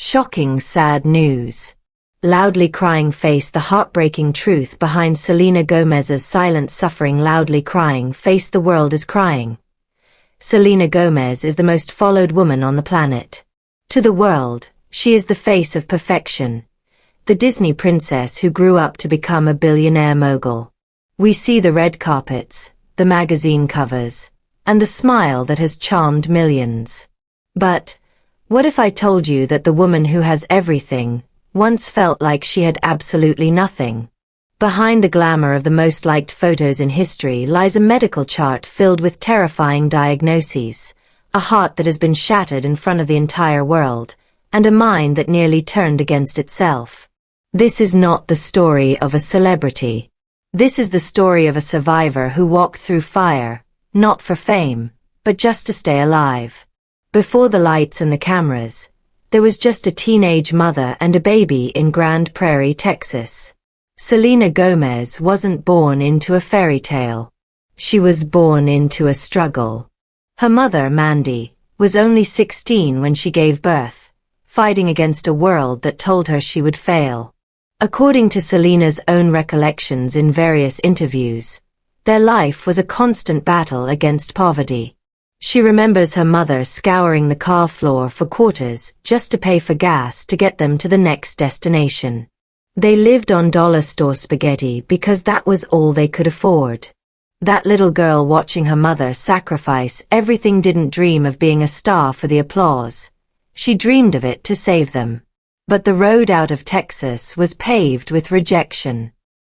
Shocking, sad news. Loudly crying face. The heartbreaking truth behind Selena Gomez's silent suffering. Loudly crying face. The world is crying. Selena Gomez is the most followed woman on the planet. To the world, she is the face of perfection. The Disney princess who grew up to become a billionaire mogul. We see the red carpets, the magazine covers, and the smile that has charmed millions. But what if I told you that the woman who has everything once felt like she had absolutely nothing? Behind the glamour of the most liked photos in history lies a medical chart filled with terrifying diagnoses, a heart that has been shattered in front of the entire world, and a mind that nearly turned against itself. This is not the story of a celebrity. This is the story of a survivor who walked through fire, not for fame, but just to stay alive. Before the lights and the cameras, there was just a teenage mother and a baby in Grand Prairie, Texas. Selena Gomez wasn't born into a fairy tale. She was born into a struggle. Her mother, Mandy, was only 16 when she gave birth, fighting against a world that told her she would fail. According to Selena's own recollections in various interviews, their life was a constant battle against poverty. She remembers her mother scouring the car floor for quarters just to pay for gas to get them to the next destination. They lived on dollar store spaghetti because that was all they could afford. That little girl watching her mother sacrifice everything didn't dream of being a star for the applause. She dreamed of it to save them. But the road out of Texas was paved with rejection.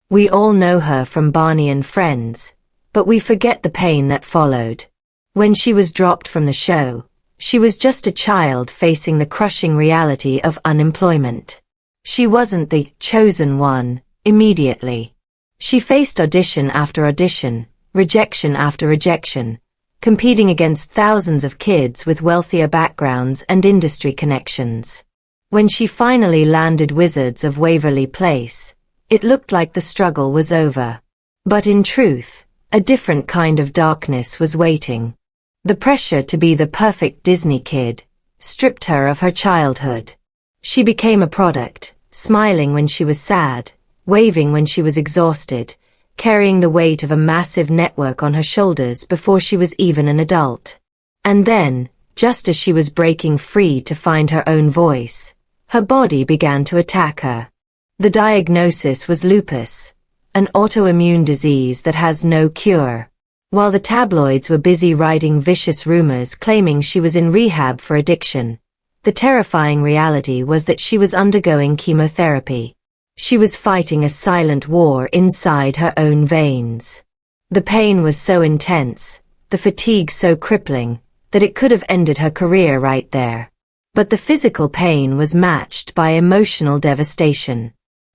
We all know her from Barney and Friends, but we forget the pain that followed. When she was dropped from the show, she was just a child facing the crushing reality of unemployment. She wasn't the chosen one immediately. She faced audition after audition, rejection after rejection, competing against thousands of kids with wealthier backgrounds and industry connections. When she finally landed Wizards of Waverly Place, it looked like the struggle was over. But in truth, a different kind of darkness was waiting. The pressure to be the perfect Disney kid stripped her of her childhood. She became a product, smiling when she was sad, waving when she was exhausted, carrying the weight of a massive network on her shoulders before she was even an adult. And then, just as she was breaking free to find her own voice, her body began to attack her. The diagnosis was lupus, an autoimmune disease that has no cure. While the tabloids were busy writing vicious rumors claiming she was in rehab for addiction, the terrifying reality was that she was undergoing chemotherapy. She was fighting a silent war inside her own veins. The pain was so intense, the fatigue so crippling, that it could have ended her career right there. But the physical pain was matched by emotional devastation.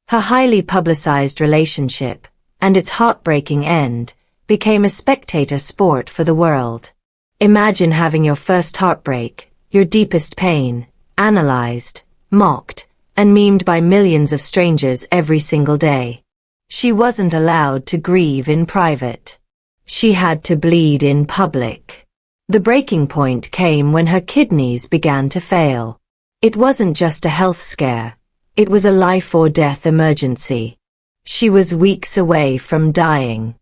Her highly publicized relationship, and its heartbreaking end, became a spectator sport for the world. Imagine having your first heartbreak, your deepest pain, analyzed, mocked, and memed by millions of strangers every single day. She wasn't allowed to grieve in private. She had to bleed in public. The breaking point came when her kidneys began to fail. It wasn't just a health scare. It was a life-or-death emergency. She was weeks away from dying.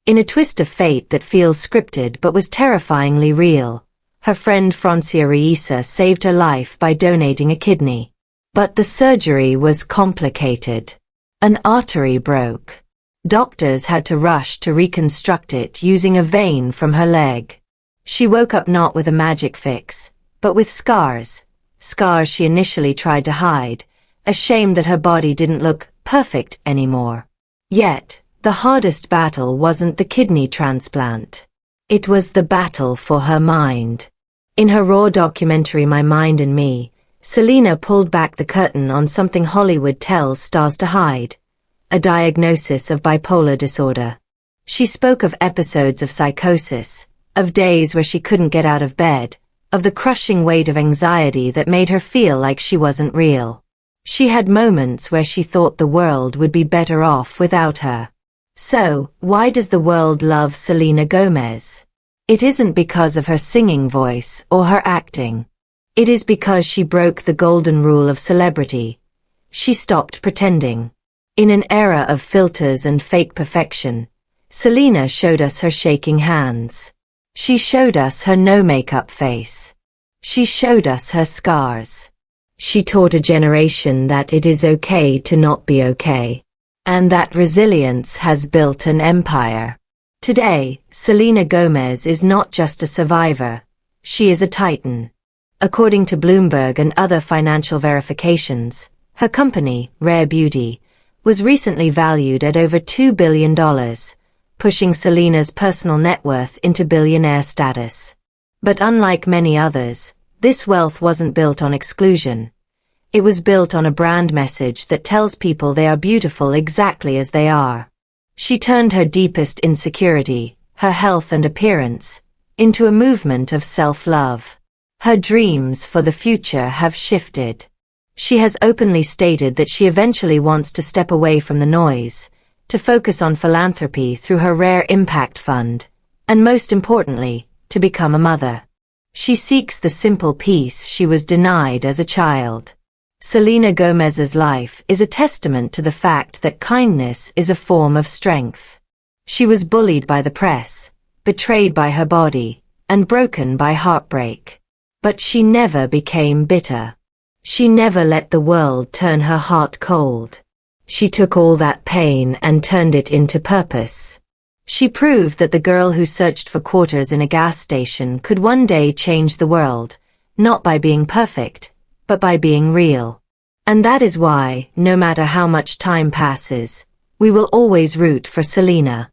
In a twist of fate that feels scripted but was terrifyingly real, her friend Francia Reisa saved her life by donating a kidney. But the surgery was complicated. An artery broke. Doctors had to rush to reconstruct it using a vein from her leg. She woke up not with a magic fix, but with scars. Scars she initially tried to hide, ashamed that her body didn't look perfect anymore. Yet, the hardest battle wasn't the kidney transplant. It was the battle for her mind. In her raw documentary My Mind and Me, Selena pulled back the curtain on something Hollywood tells stars to hide: a diagnosis of bipolar disorder. She spoke of episodes of psychosis, of days where she couldn't get out of bed, of the crushing weight of anxiety that made her feel like she wasn't real. She had moments where she thought the world would be better off without her. So, why does the world love Selena Gomez? It isn't because of her singing voice or her acting. It is because she broke the golden rule of celebrity. She stopped pretending. In an era of filters and fake perfection, Selena showed us her shaking hands. She showed us her no-makeup face. She showed us her scars. She taught a generation that it is okay to not be okay, and that resilience has built an empire. Today, Selena Gomez is not just a survivor, she is a titan. According to Bloomberg and other financial verifications, her company, Rare Beauty, was recently valued at over $2 billion, pushing Selena's personal net worth into billionaire status. But unlike many others, this wealth wasn't built on exclusion. It was built on a brand message that tells people they are beautiful exactly as they are. She turned her deepest insecurity, her health and appearance, into a movement of self-love. Her dreams for the future have shifted. She has openly stated that she eventually wants to step away from the noise, to focus on philanthropy through her Rare Impact Fund, and most importantly, to become a mother. She seeks the simple peace she was denied as a child. Selena Gomez's life is a testament to the fact that kindness is a form of strength. She was bullied by the press, betrayed by her body, and broken by heartbreak. But she never became bitter. She never let the world turn her heart cold. She took all that pain and turned it into purpose. She proved that the girl who searched for quarters in a gas station could one day change the world, not by being perfect, but by being real. And that is why, no matter how much time passes, we will always root for Selena.